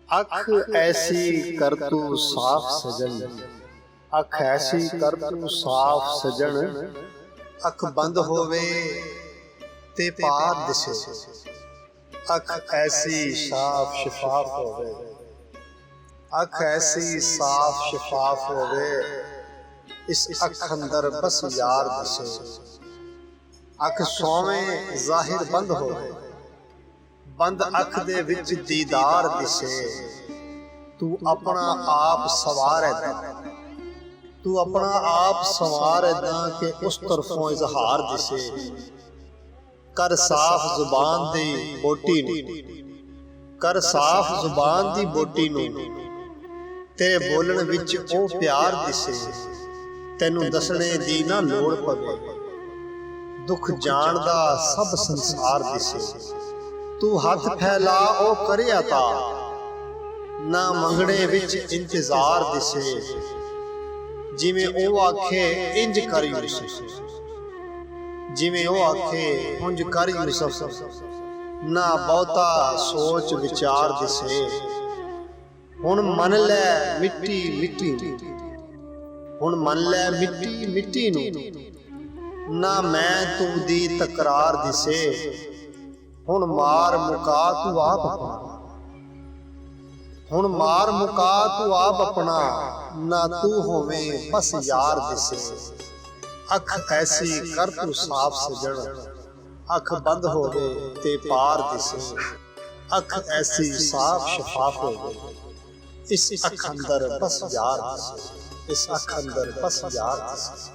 अख ऐसी कर तू साफ सजन, अख ऐसी कर तू साफ सजन, अख बंद होवे ते पार दिसे, अख ऐसी साफ शफाफ होवे, अख ऐसी साफ शफाफ होवे, इस अख अंदर बस यार दिसे, अख सोवे जाहिर बंद होवे, बंद अख दे विच दीदार दिसे, तू अपना आप सवार है, तू अपना आप सवार है कि उस तरफों इजहार दिसे, कर साफ जुबान दी बोटी नू, कर साफ जुबान दी बोटी नू, तेरे बोलण विच ओ प्यार दिसे, तैनू दसणे दी ना लोड़ पवे, दुख जानदा सब संसार दिसे, तू हाथ फैला ओ करे अता, ना मंगणे विच इंतजार दिसे, जिवें ओ आखे इंज कर यूसुफ, जिवें ओ आखे उंज कर यूसुफ, ना बहुता सोच विचार दिसे, हुण मन लै मिट्टी मिट्टी, हुण मन लै मिट्टी मिट्टी नू, ना मैं तू दी तकरार दिसे, हुण मार मुका तू आप अपना, हुण मार मुका तू आप अपना, ना तू होवें बस यार दिसे, अख ऐसी कर तू साफ सजन, अख बंद होवे ते पार दिसे, अख ऐसी साफ शफाफ होवे, इस अख अंदर बस यार दिसे, इस अख अंदर बस यार दिसे।